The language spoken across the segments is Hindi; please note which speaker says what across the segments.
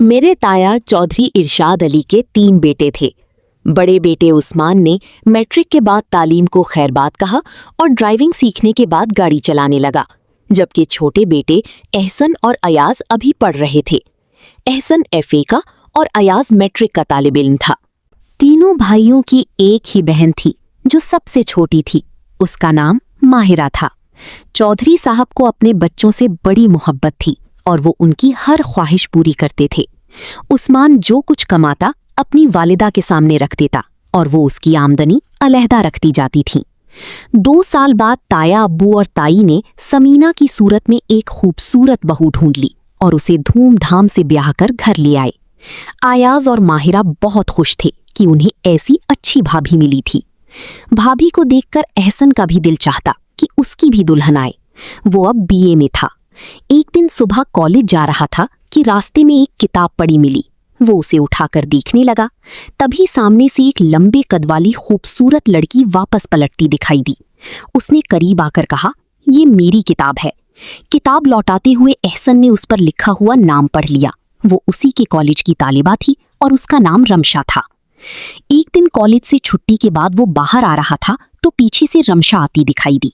Speaker 1: मेरे ताया चौधरी इरशाद अली के 3 बेटे थे। बड़े बेटे उस्मान ने मैट्रिक के बाद तालीम को खैरबाद कहा और ड्राइविंग सीखने के बाद गाड़ी चलाने लगा, जबकि छोटे बेटे एहसन और अयाज अभी पढ़ रहे थे। एहसन FA का और अयाज मैट्रिक का तालिब इल्म था। तीनों भाइयों की एक ही बहन थी जो सबसे छोटी थी। उसका नाम माहिरा था। चौधरी साहब को अपने बच्चों से बड़ी मोहब्बत थी और वो उनकी हर ख्वाहिश पूरी करते थे। उस्मान जो कुछ कमाता अपनी वालिदा के सामने रख देता और वो उसकी आमदनी अलहदा रखती जाती थी। 2 साल बाद ताया अब्बू और ताई ने समीना की सूरत में एक खूबसूरत बहू ढूंढ ली और उसे धूमधाम से ब्याह कर घर ले आए। अयाज और माहिरा बहुत खुश थे कि उन्हें ऐसी अच्छी भाभी मिली थी। भाभी को देखकर एहसन का भी दिल चाहता कि उसकी भी दुल्हन आए। वो अब BA में था। एक दिन सुबह कॉलेज जा रहा था कि रास्ते में एक किताब पड़ी मिली। वो उसे उठाकर देखने लगा। तभी सामने से एक लंबे कद वाली खूबसूरत लड़की वापस पलटती दिखाई दी। उसने करीब आकर कहा, ये मेरी किताब है। किताब लौटाते हुए एहसन ने उस पर लिखा हुआ नाम पढ़ लिया। वो उसी के कॉलेज की तालिबा थी और उसका नाम रमशा था। एक दिन कॉलेज से छुट्टी के बाद वो बाहर आ रहा था तो पीछे से रमशा आती दिखाई दी।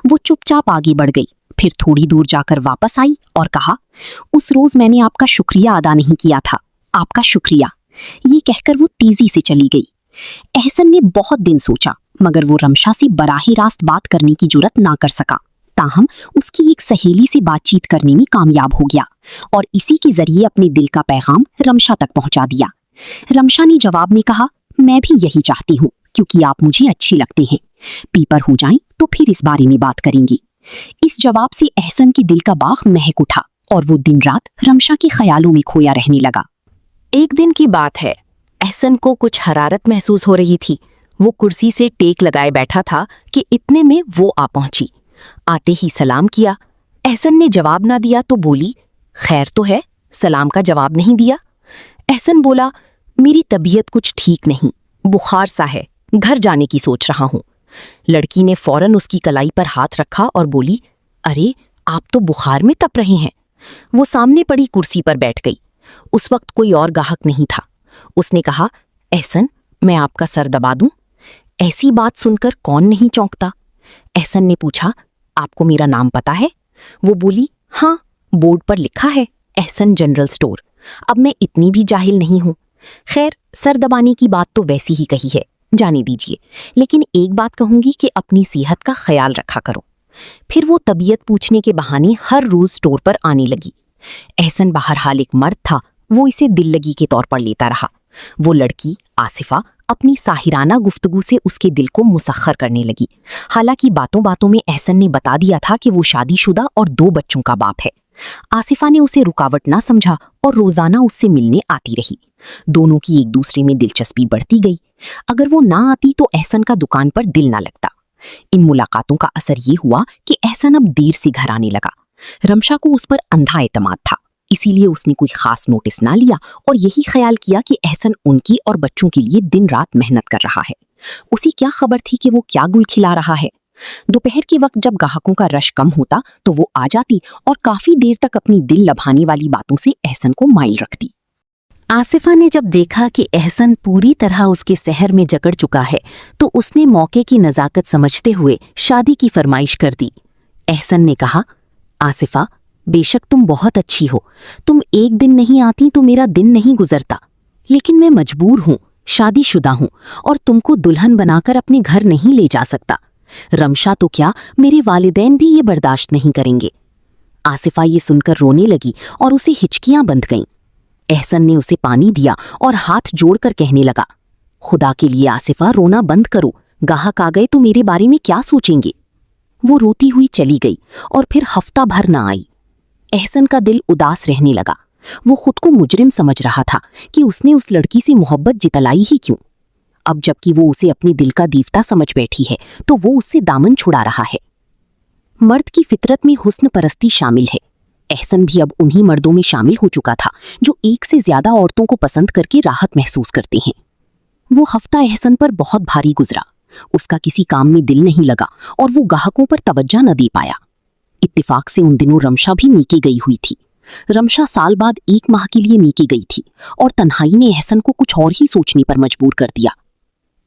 Speaker 1: वो चुपचाप आगे बढ़ गई, फिर थोड़ी दूर जाकर वापस आई और कहा, उस रोज मैंने आपका शुक्रिया अदा नहीं किया था, आपका शुक्रिया। ये कहकर वो तेजी से चली गई। एहसन ने बहुत दिन सोचा, मगर वो रमशा से बराह रास्त बात करने की जुर्रत ना कर सका। ताहम उसकी एक सहेली से बातचीत करने में कामयाब हो गया और इसी के जरिए अपने दिल का पैगाम रमशा तक पहुंचा दिया। रमशा ने जवाब में कहा, मैं भी यही चाहती हूँ क्योंकि आप मुझे अच्छी लगते हैं। पीपर हो जाएं तो फिर इस बारे में बात करेंगी। इस जवाब से एहसन की दिल का बाग महक उठा और वो दिन रात रमशा के ख्यालों में खोया रहने लगा। एक दिन की बात है, एहसन को कुछ हरारत महसूस हो रही थी। वो कुर्सी से टेक लगाए बैठा था कि इतने में वो आ पहुंची। आते ही सलाम किया। एहसन ने जवाब ना दिया तो बोली, खैर तो है, सलाम का जवाब नहीं दिया। एहसन बोला, मेरी तबीयत कुछ ठीक नहीं, बुखार सा है, घर जाने की सोच रहा हूँ। लड़की ने फौरन उसकी कलाई पर हाथ रखा और बोली, अरे आप तो बुखार में तप रहे हैं। वो सामने पड़ी कुर्सी पर बैठ गई। उस वक्त कोई और गाहक नहीं था। उसने कहा, एहसन, मैं आपका सर दबा दूं? ऐसी बात सुनकर कौन नहीं चौंकता। एहसन ने पूछा, आपको मेरा नाम पता है? वो बोली, हाँ, बोर्ड पर लिखा है एहसन जनरल स्टोर। अब मैं इतनी भी जाहिल नहीं हूं। खैर, सर दबाने की बात तो वैसी ही कही है, जाने दीजिए, लेकिन एक बात कहूंगी कि अपनी सेहत का ख्याल रखा करो। फिर वो तबीयत पूछने के बहाने हर रोज स्टोर पर आने लगी। एहसन बहरहाल एक मर्द था, वो इसे दिल लगी के तौर पर लेता रहा। वो लड़की आसिफा अपनी साहिराना गुफ्तगू से उसके दिल को मुसख्खर करने लगी। हालांकि बातों बातों में एहसन ने बता दिया था कि वो शादीशुदा और 2 बच्चों का बाप है। आसिफा ने उसे रुकावट ना समझा और रोजाना उससे मिलने आती रही। दोनों की एक दूसरे में दिलचस्पी बढ़ती गई। अगर वो ना आती तो एहसन का दुकान पर दिल ना लगता। इन मुलाकातों का असर ये हुआ कि एहसन अब देर से घर आने लगा। रमशा को उस पर अंधा एतमाद था, इसीलिए उसने कोई खास नोटिस ना लिया और यही ख्याल किया कि एहसन उनकी और बच्चों के लिए दिन रात मेहनत कर रहा है। उसे क्या खबर थी कि वो क्या गुल खिला रहा है। दोपहर के वक्त जब ग्राहकों का रश कम होता तो वो आ जाती और काफी देर तक अपनी दिल लभाने वाली बातों से एहसन को माइल रखती। आसिफा ने जब देखा कि एहसन पूरी तरह उसके सहर में जकड़ चुका है तो उसने मौके की नज़ाकत समझते हुए शादी की फरमाइश कर दी। एहसन ने कहा, आसिफा, बेशक तुम बहुत अच्छी हो, तुम एक दिन नहीं आती तो मेरा दिन नहीं गुजरता, लेकिन मैं मजबूर हूँ, शादीशुदा हूँ और तुमको दुल्हन बनाकर अपने घर नहीं ले जा सकता। रमशा तो क्या, मेरे वालिदैन भी ये बर्दाश्त नहीं करेंगे। आसिफा ये सुनकर रोने लगी और उसे हिचकियां बंध गईं। एहसन ने उसे पानी दिया और हाथ जोड़कर कहने लगा, खुदा के लिए आसिफा, रोना बंद करो, गाहक आ गए तो मेरे बारे में क्या सोचेंगे। वो रोती हुई चली गई और फिर हफ्ता भर न आई। एहसन का दिल उदास रहने लगा। वो खुद को मुजरिम समझ रहा था कि उसने उस लड़की से मोहब्बत जितलाई ही क्यों। अब जबकि वो उसे अपने दिल का देवता समझ बैठी है तो वो उससे दामन छुड़ा रहा है। मर्द की फितरत में हुस्न परस्ती शामिल है। एहसन भी अब उन्हीं मर्दों में शामिल हो चुका था जो एक से ज्यादा औरतों को पसंद करके राहत महसूस करते हैं। वो हफ्ता एहसन पर बहुत भारी गुजरा। उसका किसी काम में दिल नहीं लगा और वो ग्राहकों पर तवज्जो न दे पाया। इत्तेफाक से उन दिनों रमशा भी मीके गई हुई थी।
Speaker 2: रमशा साल बाद 1 माह के लिए नीचे गई थी और तन्हाई ने एहसन को कुछ और ही सोचने पर मजबूर कर दिया।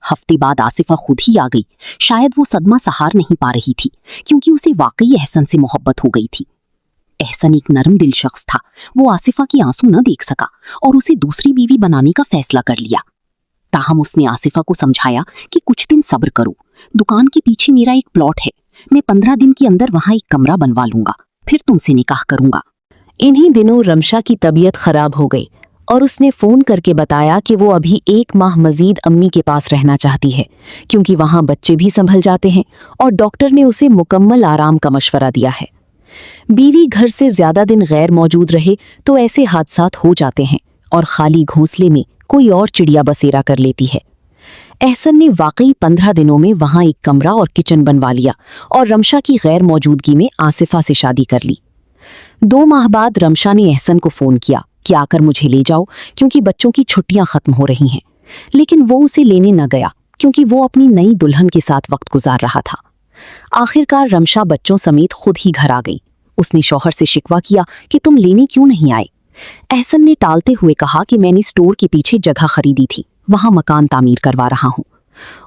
Speaker 2: हफ्ते बाद आसिफा खुद ही आ गई। शायद वो सदमा सहार नहीं पा रही थी, क्योंकि उसे वाकई एहसन से मोहब्बत हो गई थी। एहसन एक नरम दिल शख्स था। वो आसिफा के आंसू न देख सका और उसे दूसरी बीवी बनाने का फैसला कर लिया। ताहम उसने आसिफा को समझाया कि कुछ दिन सब्र करो, दुकान के पीछे मेरा एक प्लॉट है, मैं 15 दिन के अंदर वहां एक कमरा बनवा लूंगा, फिर तुमसे निकाह करूंगा।
Speaker 1: इन्हीं दिनों रमशा की तबीयत खराब हो गई और उसने फोन करके बताया कि वो अभी 1 माह मजीद अम्मी के पास रहना चाहती है, क्योंकि वहां बच्चे भी संभल जाते हैं और डॉक्टर ने उसे मुकम्मल आराम का मशवरा दिया है। बीवी घर से ज्यादा दिन गैर मौजूद रहे तो ऐसे हादसात हो जाते हैं और खाली घोंसले में कोई और चिड़िया बसेरा कर लेती है। एहसन ने वाकई 15 दिनों में वहां एक कमरा और किचन बनवा लिया और रमशा की गैर मौजूदगी में आसिफा से शादी कर ली। 2 माह बाद रमशा ने एहसन को फोन किया कि आकर मुझे ले जाओ, क्योंकि बच्चों की छुट्टियां खत्म हो रही हैं। लेकिन वो उसे लेने न गया, क्योंकि वो अपनी नई दुल्हन के साथ वक्त गुजार रहा था। आखिरकार रमशा बच्चों समेत खुद ही घर आ गई। उसने शौहर से शिकवा किया कि तुम लेने क्यों नहीं आए। एहसन ने टालते हुए कहा कि मैंने स्टोर के पीछे जगह खरीदी थी, वहां मकान तामीर करवा रहा हूं।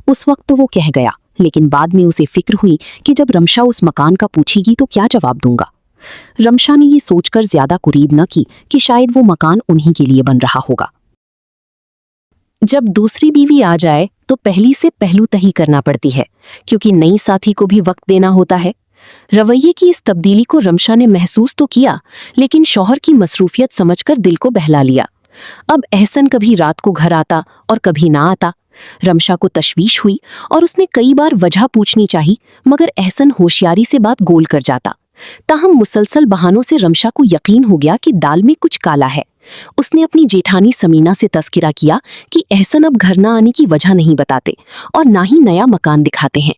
Speaker 1: उस वक्त तो वो कह गया, लेकिन बाद में उसे फिक्र हुई कि जब रमशा उस मकान का पूछेगी तो क्या जवाब दूंगा। रमशा ने ये सोचकर ज्यादा कुरीद न की कि शायद वो मकान उन्हीं के लिए बन रहा होगा। जब दूसरी बीवी आ जाए तो पहली से पहलूतही करना पड़ती है, क्योंकि नई साथी को भी वक्त देना होता है। रवैये की इस तब्दीली को रमशा ने महसूस तो किया, लेकिन शौहर की मसरूफियत समझकर दिल को बहला लिया। अब एहसन कभी रात को घर आता और कभी ना आता। रमशा को तशवीश हुई और उसने कई बार वजह पूछनी चाही, मगर एहसन होशियारी से बात गोल कर जाता। ताहम मुसलसल बहानों से रमशा को यकीन हो गया कि दाल में कुछ काला है। उसने अपनी जेठानी समीना से तस्किरा किया कि एहसन अब घर ना आने की वजह नहीं बताते और ना ही नया मकान दिखाते हैं।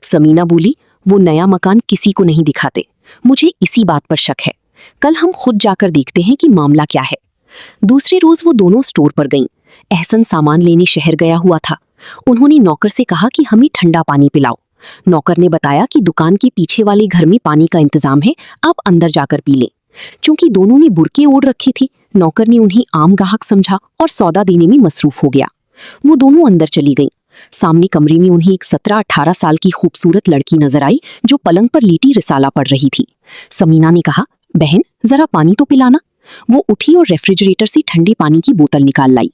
Speaker 1: समीना बोली, वो नया मकान किसी को नहीं दिखाते, मुझे इसी बात पर शक है। कल हम खुद जाकर देखते हैं कि मामला क्या है। दूसरे रोज वो दोनों स्टोर पर गईं। एहसन सामान लेने शहर गया हुआ था। उन्होंने नौकर से कहा कि हमें ठंडा पानी पिलाओ। नौकर ने बताया कि दुकान के पीछे वाले घर में पानी का इंतजाम है, आप अंदर जाकर पी लें। चूंकि दोनों ने बुरके ओढ़ रखी थी, नौकर ने उन्हें आम गाहक समझा और सौदा देने में मसरूफ हो गया। वो दोनों अंदर चली गईं। सामने कमरे में उन्हें एक 17-18 साल की खूबसूरत लड़की नजर आई, जो पलंग पर लेटी रिसाला पढ़ रही थी। समीना ने कहा, बहन जरा पानी तो पिलाना। वो उठी और रेफ्रिजरेटर से ठंडे पानी की बोतल निकाल लाई।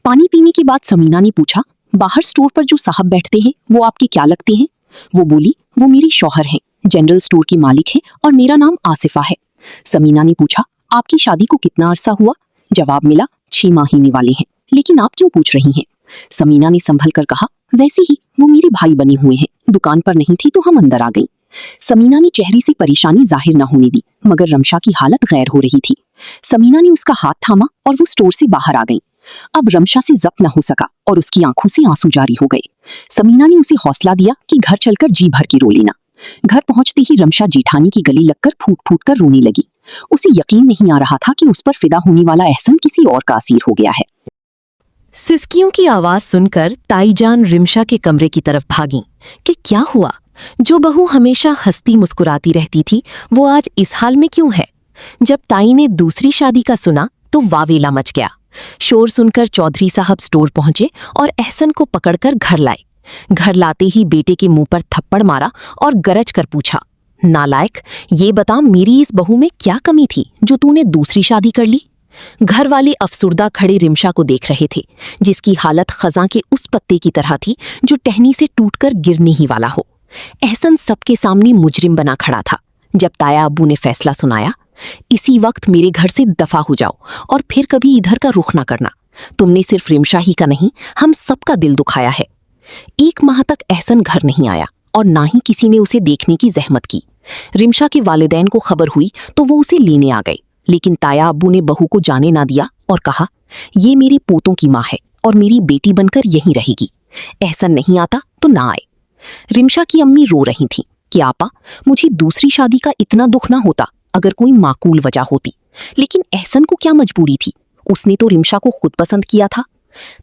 Speaker 1: पानी पीने के बाद समीना ने पूछा, बाहर स्टोर पर जो साहब बैठते हैं वो आपके क्या लगते हैं? वो बोली, वो मेरे शौहर हैं, जनरल स्टोर के मालिक हैं और मेरा नाम आसिफा है। समीना ने पूछा, आपकी शादी को कितना अरसा हुआ? जवाब मिला, 6 माह होने वाले हैं। लेकिन आप क्यों पूछ रही हैं? समीना ने संभल कर कहा, वैसे ही वो मेरे भाई बने हुए हैं, दुकान पर नहीं थी तो हम अंदर आ गई। समीना ने चेहरे से परेशानी जाहिर न होने दी, मगर रमशा की हालत गैर हो रही थी। समीना ने उसका हाथ थामा और वो स्टोर से बाहर आ गई। अब रमशा से जब्त न हो सका और उसकी आंखों से आंसू जारी हो गए। समीना ने उसे हौसला दिया कि घर चलकर जी भर के रो लेना। घर पहुंचते ही रमशा जेठानी की गले लगकर फूट फूट कर रोने लगी। उसे यकीन नहीं आ रहा था कि उस पर फिदा होने वाला एहसन किसी और का असीर हो गया है। सिसकियों की आवाज सुनकर ताईजान रिमशा के कमरे की तरफ भागी कि क्या हुआ? जो बहू हमेशा हंसती मुस्कुराती रहती थी, वो आज इस हाल में क्यों है? जब ताई ने दूसरी शादी का सुना तो वावेला मच गया। शोर सुनकर चौधरी साहब स्टोर पहुंचे और एहसन को पकड़कर घर लाए। घर लाते ही बेटे के मुंह पर थप्पड़ मारा और गरज कर पूछा, नालायक, ये बता मेरी इस बहू में क्या कमी थी जो तूने दूसरी शादी कर ली? घर वाले अफसुर्दा खड़े रिमशा को देख रहे थे, जिसकी हालत खजां के उस पत्ते की तरह थी जो टहनी से टूटकर गिरने ही वाला हो। एहसन सबके सामने मुजरिम बना खड़ा था। जब ताया अब्बू ने फैसला सुनाया, इसी वक्त मेरे घर से दफा हो जाओ और फिर कभी इधर का रुख ना करना। तुमने सिर्फ रिमशा ही का नहीं, हम सबका दिल दुखाया है। 1 माह तक एहसन घर नहीं आया और ना ही किसी ने उसे देखने की जहमत की। रिमशा के वालिदैन को खबर हुई तो वो उसे लेने आ गए, लेकिन ताया अब्बू ने बहू को जाने ना दिया और कहा, ये मेरे पोतों की माँ है और मेरी बेटी बनकर यहीं रहेगी। एहसन नहीं आता तो ना आए। रिमशा की अम्मी रो रही थीं कि आपा, मुझे दूसरी शादी का इतना दुख ना होता अगर कोई माकूल वजह होती, लेकिन एहसन को क्या मजबूरी थी? उसने तो रिमशा को खुद पसंद किया था।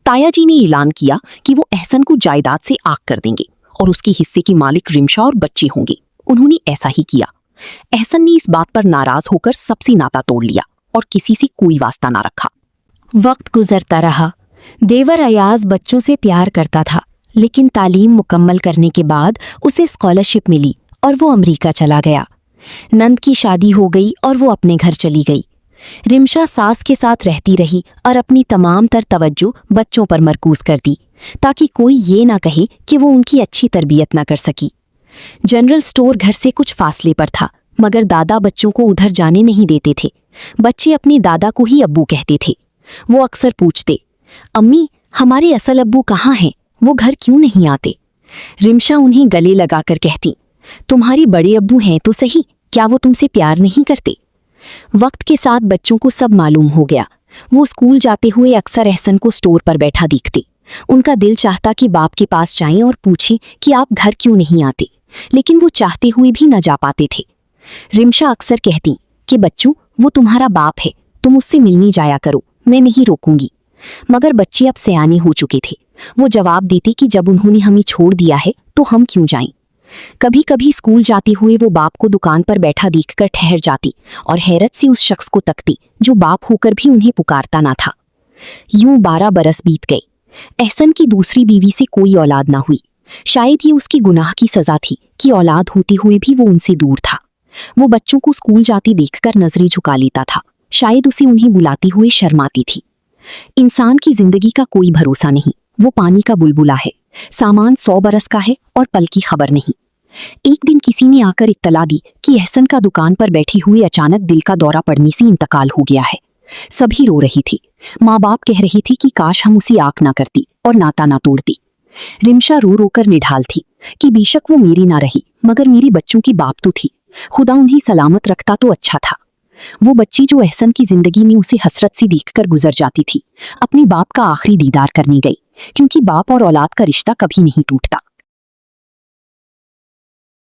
Speaker 1: ताया जी ने ऐलान किया कि वो एहसन को जायदाद से आग कर देंगे और उसके हिस्से के मालिक रिमशा और बच्चे होंगे। उन्होंने ऐसा ही किया। एहसन ने इस बात पर नाराज होकर सबसे नाता तोड़ लिया
Speaker 2: और किसी से कोई वास्ता ना रखा।
Speaker 1: वक्त गुजरता रहा। देवर अयाज बच्चों से प्यार करता था, लेकिन तालीम मुकम्मल करने के बाद उसे स्कॉलरशिप मिली और वो अमेरिका चला गया। नंद की शादी हो गई और वो अपने घर चली गई। रिमशा सास के साथ रहती रही और अपनी तमाम तर तवज्जो बच्चों पर मरकूज कर दी, ताकि कोई ये ना कहे कि वो उनकी अच्छी तरबियत ना कर सकी। जनरल स्टोर घर से कुछ फासले पर था, मगर दादा बच्चों को उधर जाने नहीं देते थे। बच्चे अपने दादा को ही अब्बू कहते थे। वो अक्सर पूछते, अम्मी हमारे असल अब्बू कहाँ हैं, वो घर क्यों नहीं आते? रिमशा उन्हें गले लगाकर कहती, तुम्हारे बड़े अब्बू हैं तो सही, क्या वो तुमसे प्यार नहीं करते? वक्त के साथ बच्चों को सब मालूम हो गया। वो स्कूल जाते हुए अक्सर एहसन को स्टोर पर बैठा दिखते। उनका दिल चाहता कि बाप के पास जाएं और पूछें कि आप घर क्यों नहीं आते, लेकिन वो चाहते हुए भी न जा पाते थे। रिमशा अक्सर कहती कि बच्चों, वो तुम्हारा बाप है, तुम उससे मिलने जाया करो, मैं नहीं रोकूंगी। मगर बच्चे अब सयाने हो चुके थे। वो जवाब देते कि जब उन्होंने हमें छोड़ दिया है तो हम क्यों जाएं। कभी कभी स्कूल जाते हुए वो बाप को दुकान पर बैठा देखकर ठहर जाती और हैरत से उस शख्स को तकती जो बाप होकर भी उन्हें पुकारता ना था। यूं 12 बरस बीत गए। एहसन की दूसरी बीवी से कोई औलाद ना हुई। शायद ये उसकी गुनाह की सजा थी कि औलाद होते हुए भी वो उनसे दूर था। वो बच्चों को स्कूल जाती देखकर नजरें झुका लेता था। शायद उसे उन्हें बुलाती हुए शर्माती थी। इंसान की जिंदगी का कोई भरोसा नहीं। वो पानी का बुलबुला है, सामान 100 बरस का है और पल की खबर नहीं। एक दिन किसी ने आकर इत्तला दी कि एहसन का दुकान पर बैठी हुई अचानक दिल का दौरा पड़ने से इंतकाल हो गया है। सभी रो रही थी। माँ बाप कह रही थी कि काश हम उसी आंख ना करती और नाता ना तोड़ती। रिमशा रो रोकर निढाल थी कि बेशक वो मेरी ना रही, मगर मेरी बच्चों की बाप तो थी। खुदा उन्हें सलामत रखता तो अच्छा था। वो बच्ची जो एहसन की जिंदगी में उसे हसरत से देखकर गुजर जाती थी, अपने बाप का आखिरी दीदार करने गई, क्योंकि बाप और औलाद का रिश्ता कभी नहीं टूटता।